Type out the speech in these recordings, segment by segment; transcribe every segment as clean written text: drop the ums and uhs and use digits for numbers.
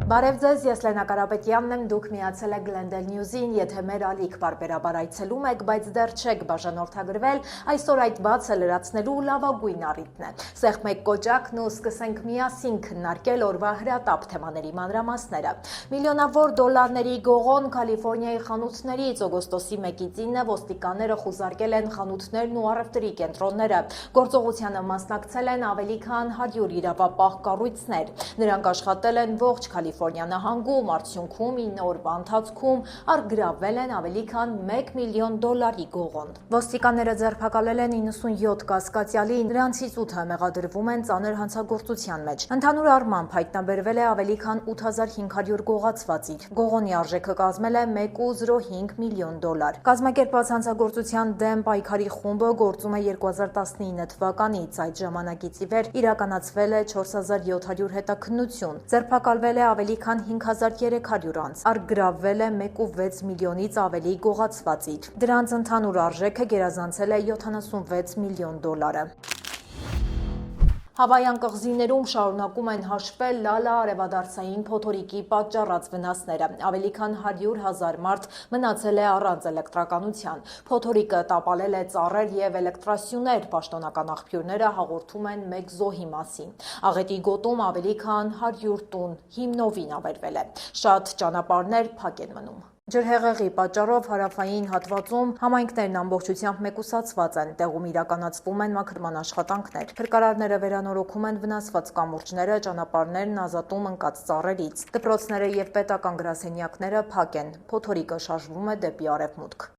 Բարև ձեզ, ես Լենա Կարապետյանն եմ, դուք միացել եք Glendale News-ին, եթե մեր ալիք պարբերաբար այցելում եք, բայց դեռ չեք բաժանորդագրվել, այսօր այդ բացը լրացնելու լավագույն առիթն է։ Սեղմեք կոճակն ու սկսենք միասին քննարկել օրվա հրատապ թեմաների մանրամասները։ Միլիոնավոր դոլարների գողոն Կալիֆոռնիայի խանութներից օգոստոսի 1-ից 9-ը ոստիկանները խուզարկել են խանութներն ու առևտրի կենտրոնները։ Գործողությանը մասնակցել են ավելի քան 100 իրավապահ կառույցներ։ Նրանք աշխատել են ողջ Կալիֆոռնիա նահանգում, արդյունքում 9 օրվա ընթացքում առգրավվել են ավելի քան $1 միլիոն գողոն։ Ոստիկանները ձերբակալել են 97 կասկածյալի, նրանցից 8-ը մեղադրվում են ծանր հանցագործության մեջ։ Ընդհանուր առմամբ հայտնաբերվել է ավելի քան 8500 գողացվածիր։ Գողոնի արժեքը կազմել է $1.05 միլիոն։ Կազմակերպված հանցագործության դեմ պայքարի խումբը գործում է 2019 թվականից, այդ ժամանակից ի վեր իրականացվել է 4700 հետաքննություն, ձերբակալվել է ավելի քան 5300 անձ, առգրավվել է 1.6 միլիոնից ավելի գողացվածիր։ Դրանց ընդհանուր արժեքը գերազանցել է $76 միլիոն։ Հավայան կղզիներում շարունակում են հաշվել լալա արևադարձային փոթորիկի պատճառած վնասները։ Ավելի քան 100,000 մարդ մնացել է առանց էլեկտրականության։ Փոթորիկը տապալել է ծառեր եւ էլեկտրասյուներ, պաշտոնական աղբյուրները հաղորդում են մեկ զոհի մասին։ Աղետի գոտում ավելի քան 100 տուն հիմնովին ավերվել է։ Շատ ճանապարհներ փակ են մնում։ Ջրհեղեղի պատճառով հարավային հատվածում համայնքներն ամբողջությամբ մեկուսացված են, տեղում իրականացվում են մաքրման աշխատանքներ։ Փրկարարները վերանորոգում են վնասված կամուրջները, ճանապարհներն ազատում ընկած ծառերից։ Դպրոցները եւ պետական գրասենյակները փակ են։ Փոթորիկը շարժվում է դեպի արևմուտք։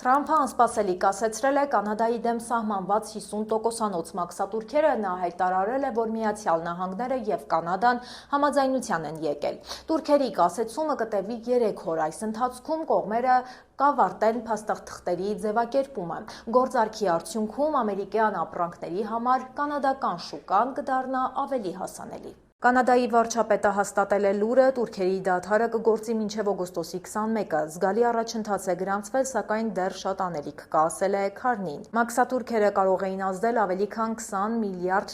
Թրամփը անսպասելի կասեցրել է Կանադայի դեմ սահմանված 50%-անոց մաքսատուրքերը, նա հայտարարել է, որ Միացյալ Նահանգները եւ Կանադան համաձայնության են եկել։ Տուրքերի կասեցումը կտևի 3 օր, այս ընթացքում կողմերը կավարտեն փաստաթղթերի ձևակերպումը։ Գործարքի արդյունքում ամերիկյան ապրանքների համար կանադական շուկան կդառնա ավելի հասանելի։ Կանադայի վարչապետը հաստատել է լուրը, տուրքերի դադարը կգործի մինչև օգոստոսի 21-ը։ Զգալի առաջընթաց է գրանցվել, սակայն դեռ շատ անելիք կա, ասել է Քարնին։ Մաքսատուրքերը կարող էին ազդել ավելի քան $20 միլիարդ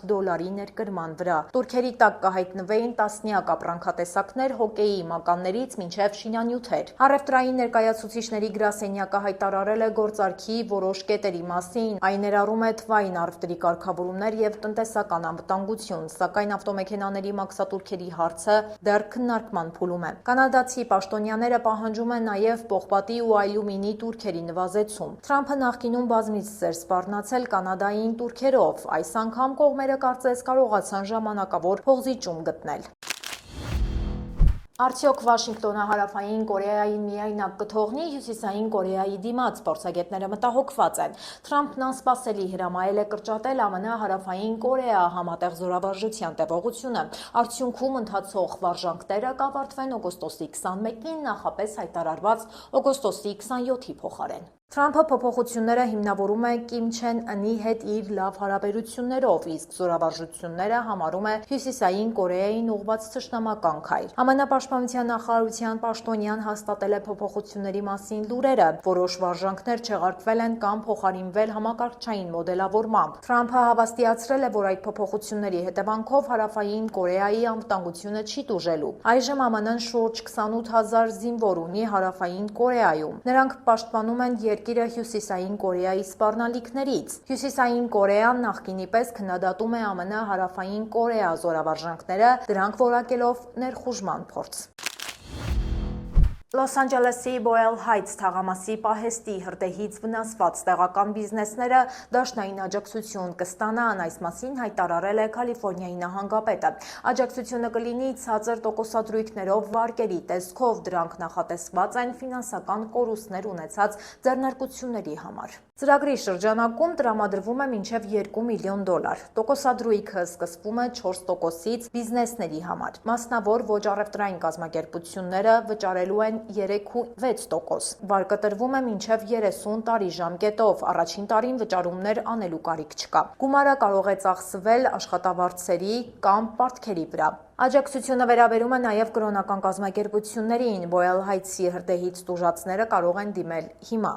ներկրման վրա։ Տուրքերի տակ կհայտնվեին տասնյակ ապրանքատեսակներ հոկեյի մականներից մինչև շինանյութեր։ Առևտրային ներկայացուցիչների գրասենյակը հայտարարել է գործարքի որոշ կետերի մասին, այն ներառում է թվային առևտրի կարգավորումներ եւ տնտեսական անվտանգություն, սակայն ավտոմեքենաների մաքսատուրքերի հարցը դեռ քննարկման փուլում է։ Կանադացի պաշտոնյաները պահանջում են նաև պողպատի ու ալյումինի տուրքերի նվազեցում։ Թրամփը նախկինում բազմիցս էր սպառնացել Կանադային տուրքերով, այս անգամ կողմերը կարծես կարողացան ժամանակավոր փոխզիջում գտնել։ Արդյոք Վաշինգտոնը հարավային Կորեային միայնակ կթողնի Հյուսիսային Կորեայի դիմաց, փորձագետները մտահոգված են։ Թրամփն անսպասելի հրամայել է կրճատել ԱՄՆ հարավային Կորեա համատեղ զորավարժության տևողությունը։ Արդյունքում ընթացող վարժանքները կավարտվեն օգոստոսի 21-ին, նախապես հայտարարված օգոստոսի 27-ի փոխարեն։ Թրամփը փոփոխությունները հիմնավորում է Կիմ Չեն Ընի հետ իր լավ հարաբերություններով, իսկ զորավարժությունները համարում է Հյուսիսային Կորեային ուղղված թշնամական քայլ։ ԱՄՆ պաշտպանության նախարարության պաշտոնյան հաստատել է փոփոխությունների մասին լուրերը, որոշ վարժանքներ չեղարկվել են կամ փոխարինվել համակարգչային մոդելավորմամբ։ Թրամփը հավաստիացրել է, որ այդ փոփոխությունների հետևանքով հարավային Կորեայի անվտանգությունը չի տուժելու։ Այժմ ԱՄՆ-ն շուրջ 28,000 զինվոր ունի հարավային Կորեայում։ Նրանք պաշտպանում են երկիրը Հյուսիսային Կորեայի սպառնալիքներից։ Հյուսիսային Կորեան նախկինի պես քննադատում է ԱՄՆ հարավային Կորեա զորավարժանքները, դրանք որակելով ներխուժման փորձ։ Լոս Անջելեսի Boyle Heights թաղամասի պահեստի հրդեհից վնասված տեղական բիզնեսները դաշնային աջակցություն կստանան, այս մասին հայտարարել է Կալիֆոռնիայի նահանգապետը։ Աջակցությունը կլինի ցածր տոկոսադրույքներով վարկերի տեսքով, դրանք նախատեսված են ֆինանսական կորուստներ ունեցած ձեռնարկությունների համար։ Ծրագրի շրջանակում տրամադրվում է մինչև $2 միլիոն։ Տոկոսադրույքը սկսվում է 4%-ից բիզնեսների համար։ Մասնավոր ոչ առևտրային կազմակերպությունները վճարելու են 3,6%։ Վարկը տրվում է մինչև 30 տարի ժամկետով, առաջին տարին վճարումներ անելու կարիք չկա։ Գումարը կարող է ծախսվել աշխատավարձերի կամ պարտքերի վրա։ Աջակցությունը վերաբերում է նաև կրոնական կազմակերպություններին, Boyle Heights-ի հրդեհից տուժածները կարող են դիմել հիմա։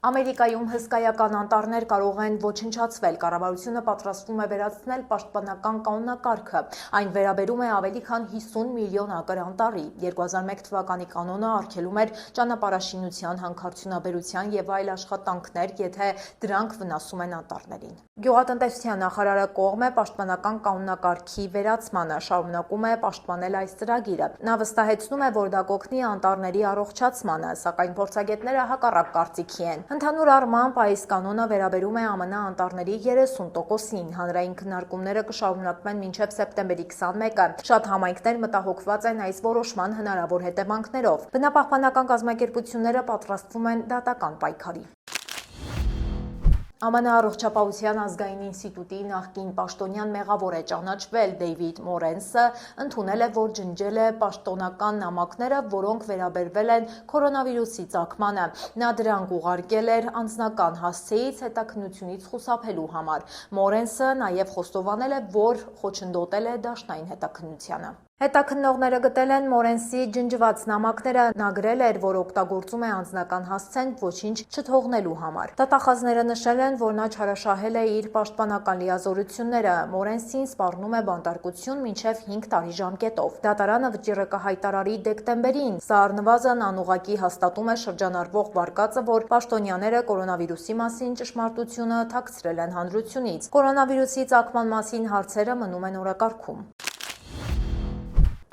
Ամերիկայում հսկայական անտառներ կարող են ոչնչացվել, կառավարությունը պատրաստվում է վերացնել պաշտպանական կանոնակարգը, այն վերաբերում է ավելի քան 50 միլիոն ակր անտառի, 2001 թվականի կանոնը արգելում էր ճանապարհաշինության, հանքարդյունաբերության և այլ աշխատանքներ, եթե դրանք վնասում են անտառներին։ Գյուղատնտեսության նախարարը կողմ է պաշտպանական կանոնակարգի վերացմանը, շարունակում է պաշտպանել այս ծրագիրը։ Նա վստահեցնում է, որ դա կօգնի անտառների առողջացմանը, սակայն փորձագետները հակառակ կարծիքի են։ Ընդհանուր առմամբ այս կանոնը վերաբերում է ԱՄՆ անտառների 30%-ին, հանրային քննարկումները կշարունակվեն մինչև սեպտեմբերի 21-ը։ Շատ համայնքներ մտահոգված են այս որոշման հնարավոր հետևանքներով։ Բնապահպանական կազմակերպությունները պատրաստվում են դատական պայքարի։ ԱՄՆ Առողջապահության ազգային ինստիտուտի նախկին պաշտոնյան մեղավոր է ճանաչվել Դեյվիդ Մորենսը, ընդունել է, որ ջնջել է պաշտոնական նամակները, որոնք վերաբերվել են կորոնավիրուսի ծագմանը։ Նա դրանք ուղարկել էր անձնական հասցեից հետաքննությունից խուսափելու համար։ Մորենսը նաև խոստովանել է, որ խոչընդոտել է դաշնային հետաքննությանը։ Հետաքննողները գտել են Մորենսի ջնջված նամակները, նա գրել էր, որ օգտագործում է անձնական հասցեն ոչինչ չթողնելու համար։ Դատախազները նշել են, որ նա չարաշահել է իր պաշտպանական լիազորությունները։ Մորենսին սպառնում է բանտարկություն մինչև 5 տարի ժամկետով։ Դատարանը վճիռը կհայտարարի դեկտեմբերին։ Սա առնվազն անուղղակի հաստատում է շրջանառվող վարկածը, որ պաշտոնյաները կորոնավիրուսի մասին ճշմարտությունը թաքցրել են հանրությունից։ Կորոնավիրուսի ծագման մասին հարցերը մնում են օրակարգում։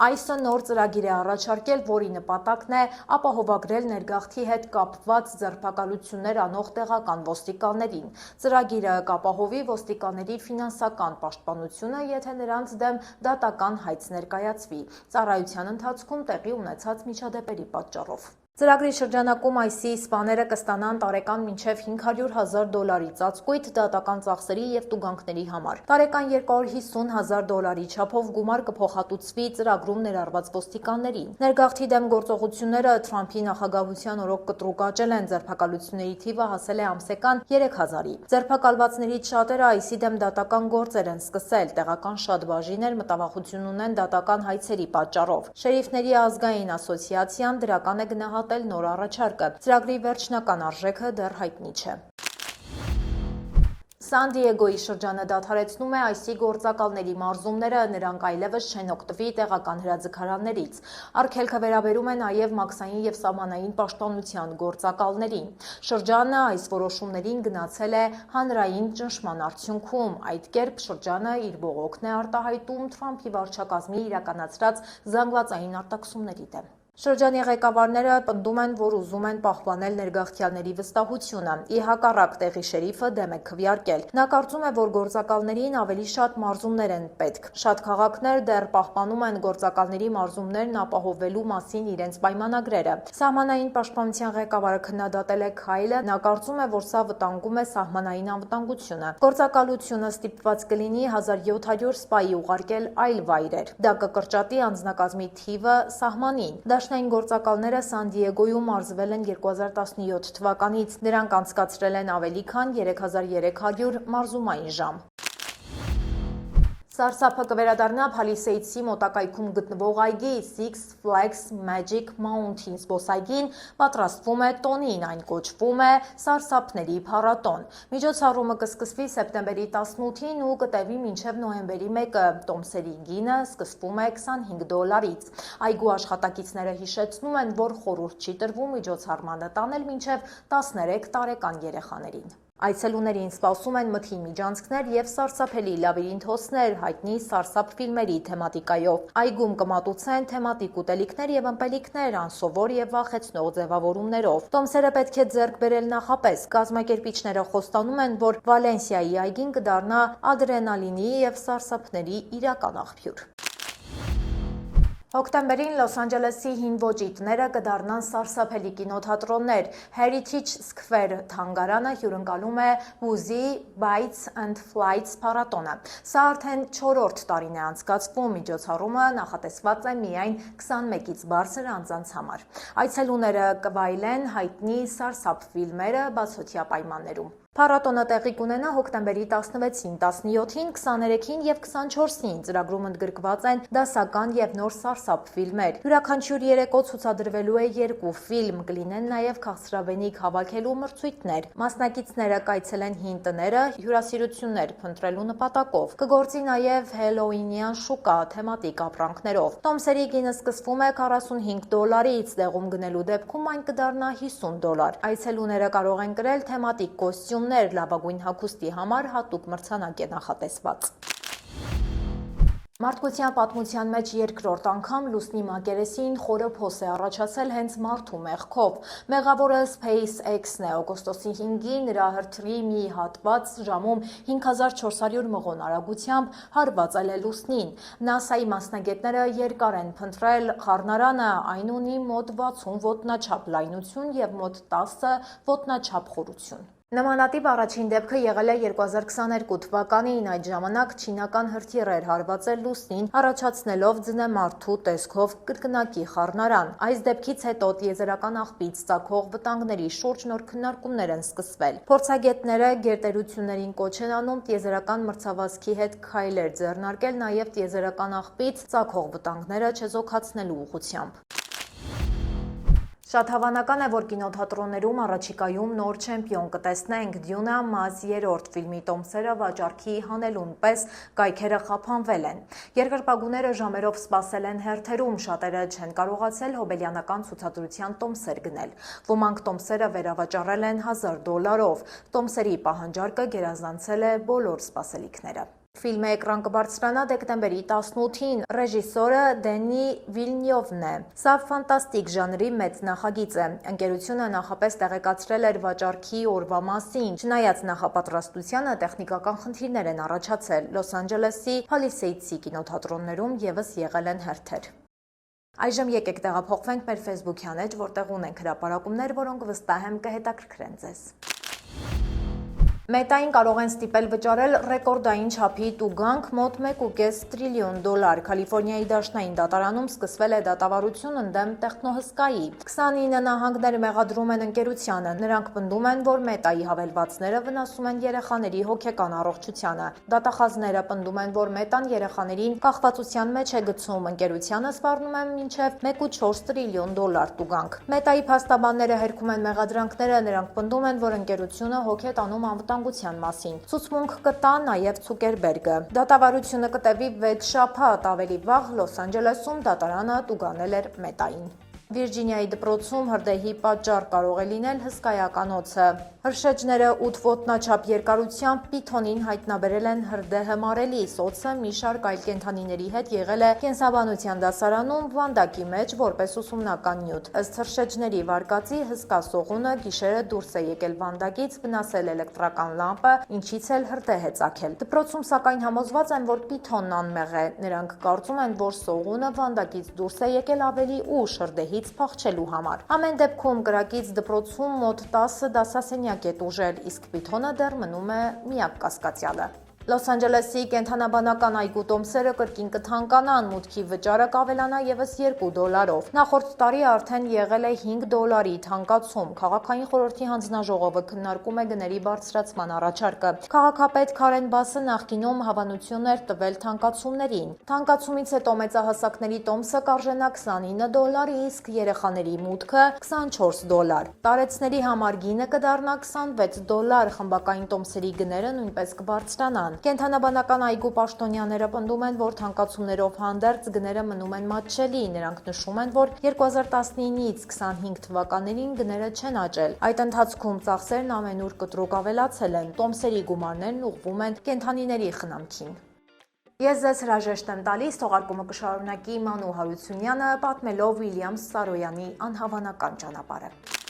ICE-ը նոր ծրագիր է առաջարկել, որի նպատակն է ապահովագրել ներգաղթի հետ կապված ձերբակալություններ անող տեղական ոստիկաններին։ Ծրագիրը կապահովի ոստիկանների ֆինանսական պաշտպանությունը, եթե նրանց դեմ դատական հայց ներկայացվի, ծառայության ընթացքում տեղի ունեցած միջադեպերի պատճառով։ Ծրագրի շրջանակում ICE-ի սպաները կստանան տարեկան մինչև $500,000 ծածկույթ դատական ծախսերի և տուգանքների համար։ Տարեկան $250,000 չափով գումար կփոխհատուցվի ծրագրում ներառված ոստիկաններին։ Ներգաղթի դեմ գործողությունները Թրամփի նախագահության օրոք կտրուկ աճել են, ձերբակալությունների թիվը հասել է ամսական 3000-ի։ Ձերբակալվածներից շատերը ICE-ի դեմ դատական գործեր են սկսել, տեղական շատ բաժիններ մտավախություն ունեն դատական հայցերի պատճառով։ Շերիֆների ազգային ասոցիացիան դրական է գնահատել նոր առաջարկը։ Ծրագրի վերջնական արժեքը դեռ հայտնի չէ։ Սան Դիեգոյի շրջանը դադարեցնում է ICE-ի գործակալների մարզումները, նրանք այլևս չեն օգտվի տեղական հրաձգարաններից։ Արգելքը վերաբերում է նաև մաքսային և սահմանային պաշտպանության գործակալներին։ Շրջանը այս որոշումներին գնացել է հանրային ճնշման արդյունքում։ Այդ կերպ շրջանը իր բողոքն է արտահայտում Թրամփի վարչակազմի իրականացրած զանգվածային արտաքսումների դեմ։ Շրջանի ղեկավարները պնդում են, որ ուզում են պահպանել ներգաղթյալների վստահությունը։ Ի հակառակ, տեղի շերիֆը դեմ է քվեարկել։ Նա կարծում է, որ գործակալներին ավելի շատ մարզումներ են պետք։ Շատ քաղաքներ դեռ պահպանում են գործակալների մարզումներն ապահովելու մասին իրենց պայմանագրերը։ Սահմանային պաշտպանության ղեկավարը քննադատել է քայլը։ Նա կարծում է, որ սա վտանգում է սահմանային անվտանգությունը։ Գործակալությունը ստիպված կլինի 1700 սպայի ուղարկել այլ վայրեր։ Դա կկրճատի անձնակազմի թիվը սահմանին։ Դաշնային գործակալները Սան Դիեգոյում մարզվել են 2017 թվականից։ Նրանք անցկացրել են ավելի քան 3300 մարզումային ժամ։ Սարսափը կվերադառնա Փալիսեյդսի մոտակայքում գտնվող այգի Six Flags Magic Mountain զբոսայգին պատրաստվում է տոնին, այն կոչվում է Սարսափների փառատոն։ Միջոցառումը կսկսվի սեպտեմբերի 18-ին ու կտևի մինչև նոյեմբերի 1-ը։ Տոմսերի գինը սկսվում է $25-ից։ Այգու աշխատակիցները հիշեցնում են, որ խորհուրդ չի տրվում միջոցառմանը տանել մինչև 13 տարեկան երեխաներին։ Այցելուներին սպասում են մթին միջանցքներ և սարսափելի լաբիրինթոսներ հայտնի սարսափ ֆիլմերի թեմատիկայով։ Այգում կմատուցեն թեմատիկ ուտելիքներ և ըմպելիքներ անսովոր և վախեցնող ձևավորումներով։ Տոմսերը պետք է ձեռք բերել նախապես։ Կազմակերպիչները խոստանում են, որ Վալենսիայի այգին կդառնա ադրենալինի և սարսափների իրական աղբյուր։ Հոկտեմբերին Լոս Անջելեսի հին ոճի տները կդառնան սարսափելի կինոթատրոններ։ Heritage Square թանգարանը հյուրընկալում է Woozy Bites and Flights փառատոնը։ Սա արդեն 4-րդ տարին է անցկացվում, միջոցառումը նախատեսված է միայն 21-ից բարձր անձանց համար։ Այցելուները կվայելեն հայտնի սարսափ ֆիլմերը բացօթյա պայմաններում։ Փառատոնը տեղի կունենա հոկտեմբերի 16-ին, 17-ին, 23-ին եւ 24-ին։ Ծրագրում ընդգրկված են դասական եւ նոր սարսափ ֆիլմեր։ Յուրաքանչյուր երեկո ցուցադրվելու է 2 ֆիլմ, կլինեն նաեւ քաղցրավենիք հավաքելու մրցույթներ։ Մասնակիցները կայցելեն հին տները, հյուրասիրություններ փնտրելու նպատակով։ Կգործի նաեւ հելոուինյան շուկա թեմատիկ ապրանքներով։ Տոմսերի գինը սկսվում է $45, տեղում գնելու դեպքում այն կդառնա $50։ Այցելուները կարող են կրել թեմատիկ կոստյում լավագույն հագուստի համար հատուկ մրցանակ է նախատեսված։ Մարդկության պատմության մեջ երկրորդ անգամ լուսնի մակերեսին խորը փոս է առաջացել հենց մարդու մեղքով։ Մեղավորը SpaceX-ն է, օգոստոսի 5-ին նրա հրթիռի մի հատված ժամում 5400 մղոն արագությամբ հարվածել է լուսնին։ NASA-ի մասնագետները երկար են փնտրել խառնարանը, այն ունի մոտ 60 ոտնաչափ լայնություն եւ մոտ 10 ոտնաչափ խորություն։ Նմանատիպ առաջին դեպքը եղել է 2022 թվականին, այդ ժամանակ չինական հրթիռ էր հարվածել լուսնին, առաջացնելով ձնեմարդու տեսքով կրկնակի խառնարան։ Այս դեպքից հետո տիեզերական աղբից ծագող վտանգների շուրջ նոր քննարկումներ են սկսվել։ Փորձագետները գերտերություններին կոչ են անում տիեզերական մրցավազքի հետ քայլեր ձեռնարկել նաև տիեզերական աղբից ծագող վտանգները չեզոքացնելու ուղղությամբ։ Շատ հավանական է, որ կինոթատրոններում առաջիկայում նոր չեմպիոն կտեսնենք։ Դյունա Մազ 3 ֆիլմի տոմսերը վաճառքի հանելուն պես կայքերը խափանվել են։ Երկրպագուները ժամերով սպասել են հերթերում, շատերը չեն կարողացել հոբելյանական ցուցադրության տոմսեր գնել։ Ոմանք տոմսերը վերավաճառել են $1000-ով։ Տոմսերի պահանջարկը գերազանցել է բոլոր սպասելիքները։ Ֆիլմը էկրան կբարձրանա դեկտեմբերի 18-ին, ռեժիսորը Դենի Վիլնյովն է։ Սա ֆանտաստիկ ժանրի մեծ նախագիծ է։ Ընկերությունը նախապես տեղեկացրել էր վաճառքի օրվա մասին։ Չնայած նախապատրաստությանը տեխնիկական խնդիրներ են առաջացել։ Լոս Անջելեսի Փալիսեյդսի կինոթատրոններում եւս եղել են հերթեր։ Այժմ եկեք տեղափոխվենք մեր Facebook-յան էջ, որտեղ ունենք հրապարակումներ, որոնք վստահ եմ կհետաքրքրեն ձեզ։ Մետային կարող են ստիպել վճարել ռեկորդային չափի տուգանք մոտ $1.5 տրիլիոն։ Կալիֆորնիայի դաշնային դատարանում սկսվել է դատավարություն ընդդեմ տեխնոհսկայի։ 29 նահանգներ մեղադրում են ընկերությանը։ Նրանք պնդում են, որ Մետայի հավելվածները վնասում են երեխաների հոգեկան առողջությանը։ Դատախազները պնդում են, որ Մետան երեխաներին կախվածության մեջ է գցում։ Ընկերությանը սպառնում է մինչև $1.4 տրիլիոն տուգանք։ Մետայի փաստաբանները հերքում են մեղադրանքները, նրանք պնդում են, որ ընկերությունը հոգ է տանում անվտանգության մասին։ Ցուցմունք կտա նաև Ցուկերբերգը։ Դատավարությունը կտևի 6 շաբաթ, ավելի վաղ Լոս Անջելեսում դատարանը տուգանել էր Մետային։ Վիրջինիայի դպրոցում հրդեհի պատճառ կարող է լինել հսկայականոցը։ Հրշեջները 8 ոտնաչափ երկարությամբ պիթոնին հայտնաբերել են հրդեհը մարելիս։ Օձը մի շարք այլ կենդանիների հետ եղել է կենսաբանության դասարանում վանդակի մեջ որպես ուսումնական նյութ։ Ըստ հրշեջների վարկածի հսկա սողունը գիշերը դուրս է եկել վանդակից, վնասել էլեկտրական լամպը, ինչից էլ հրդեհ է ծագել։ Դպրոցում սակայն համոզված են, որ պիթոնն անմեղ է։ Նրանք կարծում են, որ սողունը վանդակից դուրս է եկել ավելի ուշ հրդեհից փախչելու համար։ Ամեն դեպքում կրակից դպրոցում մոտ 10 դասասենյակ է տուժել, իսկ պիթոնը դեռ մնում է միակ կասկածյալը։ Լոս Անջելեսի կենդանաբանական այգու տոմսերը կրկին կթանկանան, մուտքի վճարը կավելանա ևս $2-ով։ Նախորդ տարի արդեն եղել է $5 թանկացում։ Քաղաքային խորհրդի հանձնաժողովը քննարկում է գների բարձրացման առաջարկը։ Քաղաքապետ Քարեն Բասը նախկինում հավանություն էր տվել թանկացումներին։ Թանկացումից հետո մեծահասակների տոմսը կարժենա $29, իսկ երեխաների մուտքը $24։ Տարեցների համար գինը կդառնա $26, խմբակային տոմսերի գները նույնպես կբարձրանան։ Կենդանաբանական այգու պաշտոնյաները պնդում են, որ թանկացումներով հանդերձ գները մնում են մատչելի։ Նրանք նշում են, որ 2019-ից 25 թվականներին գները չեն աճել։ Այդ ընթացքում ծախսերն ամենուր կտրուկ ավելացել են։ Տոմսերի գումարներն ուղղվում են կենդանիների խնամքին։ Ես ձեզ հրաժեշտ եմ տալիս, թողարկումը կշարունակի Մանու Հարությունյանը, պատմելով Վիլյամ Սարոյանի անհավանական ճանապարհը։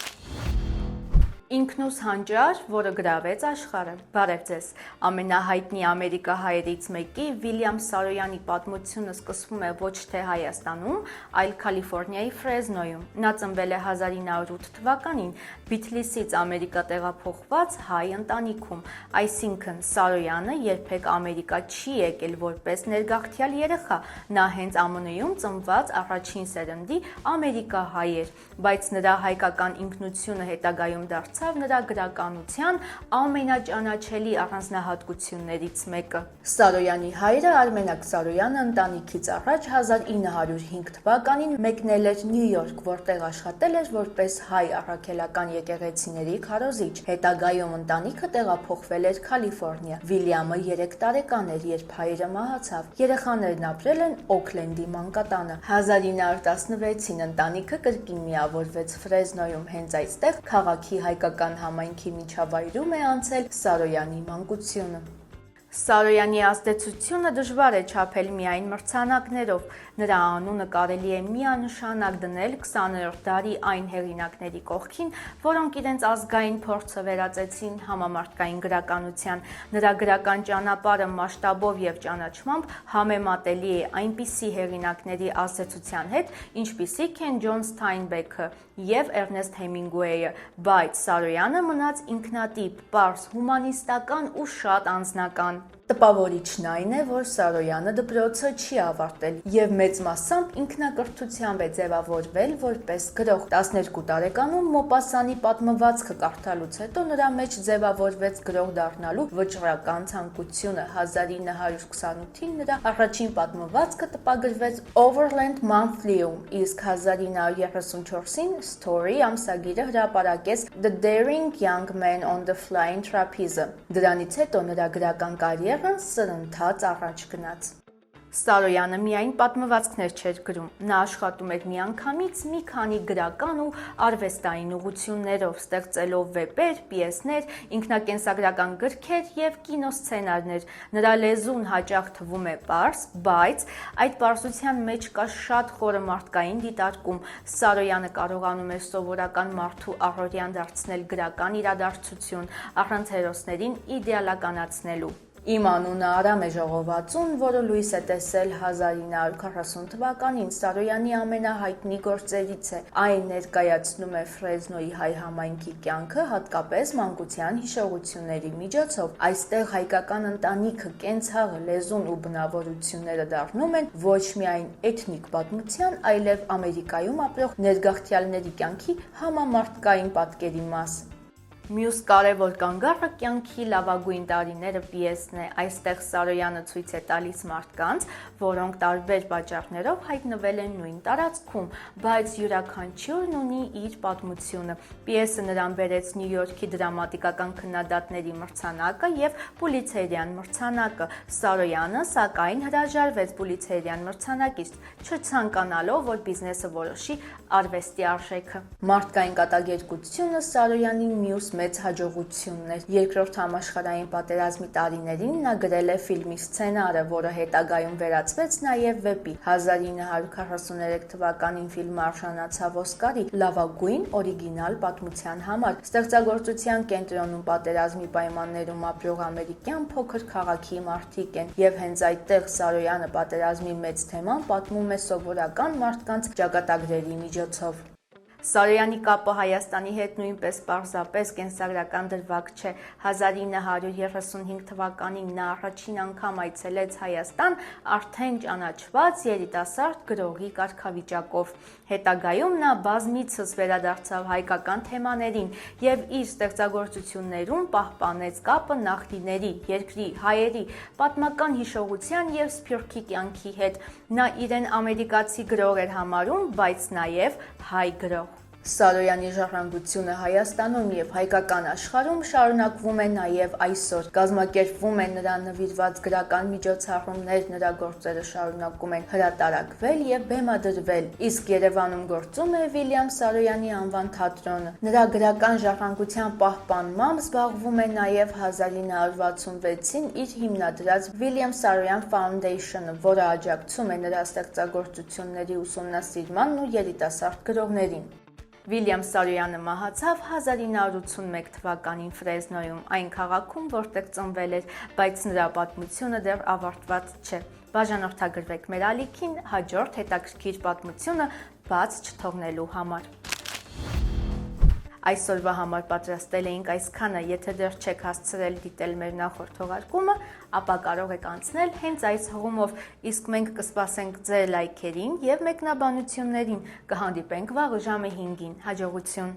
Ինքնուս հանճար, որը գրավեց աշխարհը։ Բարև ձեզ։ Ամենահայտնի ամերիկահայերից մեկի Վիլյամ Սարոյանի պատմությունը սկսվում է ոչ թե Հայաստանում, այլ Կալիֆորնիայի Ֆրեզնոյում։ Նա ծնվել է 1908 թվականին Բիթլիսից Ամերիկա տեղափոխված հայ ընտանիքում, այսինքն Սարոյանը երբեք Ամերիկա չի եկել որպես ներգաղթյալ երեխա։ Նա հենց ԱՄՆ-ում ծնված առաջին սերնդի ամերիկահայ էր, բայց նրա հայկական ինքնությունը հետագայում դարձավ դարձավ նրա գրականության ամենաճանաչելի առանձնահատկություններից մեկը։ Սարոյանի հայրը Արմենակ Սարոյանը ընտանիքից առաջ 1905 թվականին մեկնել էր Նյու Յորք, որտեղ աշխատել էր որպես հայ առաքելական եկեղեցիների քարոզիչ։ Հետագայում ընտանիքը տեղափոխվել էր Կալիֆոռնիա։ Վիլյամը 3 տարեկան էր, երբ հայրը մահացավ։ Երեխաներն ապրել են Օքլենդի մանկատանը։ 1916-ին ընտանիքը կրկին միավորվեց Ֆրեզնոյում, հենց այստեղ քաղաքի հայկական համայնքի միջավայրում է անցել Սարոյանի մանկությունը։ Սարոյանի ազդեցությունը դժվար է չափել միայն մրցանակներով։ Նրա անունը կարելի է միանշանակ դնել 20-րդ դարի այն հեղինակների կողքին, որոնք իրենց ազգային փորձը վերածեցին համամարտկային գրականության։ Նրա գրական ճանապարհը մասշտաբով եւ ճանաչմամբ համեմատելի է այնպիսի հեղինակների ազդեցության հետ, ինչպիսիք են Ջոն Սթայնբեքը եւ Էրնեստ Հեմինգուեյը, բայց Սարոյանը մնաց ինքնատիպ, պարզ, հումանիստական ու շատ անձնական։ Տպավորիչն այն է, որ Սարոյանը դպրոցը չի ավարտել եւ մեծ մասամբ ինքնակրթությամբ է ձևավորվել որպես գրող։ 12 տարեկանում Մոպասանի պատմվածքը կարդալուց հետո նրա մեջ ձևավորվեց գրող դառնալու վճռական ցանկությունը։ 1928-ին նրա առաջին պատմվածքը տպագրվեց Overland Monthly-ում, իսկ 1934-ին Story ամսագիրը հրապարակեց The Daring Young Man on the Flying Trapeze։ Դրանից հետո նրա գրական կարիերան սրընթաց առաջ գնաց։ Սարոյանը միայն պատմվածքներ չէր գրում, նա աշխատում էր միանգամից մի քանի գրական ու արվեստային ուղղություններով, ստեղծելով վեպեր, պիեսներ, ինքնակենսագրական գրքեր եւ կինոսցենարներ։ Նրա լեզուն հաճախ թվում է պարզ, բայց այդ պարզության մեջ կա շատ խորը մարդկային դիտարկում։ Սարոյանը կարողանում էր սովորական մարդու առօրյան դարձնել գրական իրադարձություն, առանց հերոսներին իդեալականացնելու։ Իմ անունը Արամ է ժողովածուն, որը լույս է տեսել 1940 թվականին Սարոյանի ամենահայտնի գործերից է։ Այն ներկայացնում է Ֆրեզնոյի հայ համայնքի կյանքը, հատկապես մանկության հիշողությունների միջոցով։ Այստեղ հայկական ընտանիքը, կենցաղը, լեզուն ու բնավորությունները դառնում են ոչ միայն էթնիկ պատմության, այլև Ամերիկայում ապրող ներգաղթյալների կյանքի համամարտկային պատկերի մաս։ Մյուս կարևոր կանգառը կյանքի լավագույն տարիները պիեսն է։ Այստեղ Սարոյանը ցույց է տալիս մարդկանց, որոնք տարբեր պատճառներով հայտնվել են նույն տարածքում, բայց յուրաքանչյուրն ունի իր պատմությունը։ Պիեսը նրան բերեց Նյու Յորքի դրամատիկական քննադատների մրցանակը եւ Պուլիցերյան մրցանակը։ Սարոյանը, սակայն, հրաժարվեց Պուլիցերյան մրցանակից, չցանկանալով, որ բիզնեսը որոշի արվեստի արժեքը։ Մարդկային կատակերգությունը Սարոյանի մյուս մեծ հաջողությունն էր։ Երկրորդ համաշխարհային պատերազմի տարիներին նա գրել է ֆիլմի սցենարը, որը հետագայում վերածվեց նաև վեպի։ 1943 թվականին ֆիլմը արժանացավ Օսկարի լավագույն օրիգինալ պատմության համար։ Ստեղծագործության կենտրոնում պատերազմի պայմաններում ապրող ամերիկյան փոքր քաղաքի մարդիկ են, եւ հենց այդտեղ Սարոյանը պատերազմի մեծ թեման պատմում է սովորական մարդկանց ճակատագրերի միջոցով։ Սարոյանի կապը Հայաստանի հետ նույնպես պարզապես կենսագրական դրվագ չէ։ 1935 թվականին նա առաջին անգամ այցելեց Հայաստան արդեն ճանաչված երիտասարդ գրողի կարգավիճակով։ Հետագայում նա բազմիցս վերադարձավ հայկական թեմաներին եւ իր ստեղծագործություններում պահպանեց կապը նախնիների, երկրի, հայերի, պատմական հիշողության եւ սփյուռքի կյանքի հետ։ Նա իրեն ամերիկացի գրող էր համարում, բայց նաեւ հայ գրող։ Սարոյանի ժառանգությունը Հայաստանում եւ հայկական աշխարհում շարունակվում է նաեւ այսօր։ Կազմակերպվում են նրա նվիրված գրական միջոցառումներ, նրա գործերը շարունակում են հրատարակվել եւ բեմադրվել, իսկ Երևանում գործում է Վիլյամ Սարոյանի անվան թատրոնը։ Նրա գրական ժառանգության պահպանմամբ զբաղվում է նաեւ 1966-ին իր հիմնադրած William Saroyan Foundation-ը, որը աջակցում է նրա ստեղծագործությունների ուսումնասիրմանն ու երիտասարդ գրողներին։ Վիլյամ Սարոյանը մահացավ 1981 թվականին Ֆրեզնոյում, այն քաղաքում, որտեղ ծնվել էր, բայց նրա պատմությունը դեռ ավարտված չէ։ Բաժանորդագրվեք մեր ալիքին հաջորդ հետաքրքիր պատմությունը բաց չթողնելու համար։ Այսօրվա համար պատրաստել էինք այսքանը, եթե դեռ չեք հասցրել դիտել մեր նախորդ թողարկումը, ապա կարող եք անցնել հենց այս հղումով, իսկ մենք կսպասենք ձեր լայքերին եւ մեկնաբանություններին, կհանդիպենք վաղը ժամը 5-ին, հաջողություն։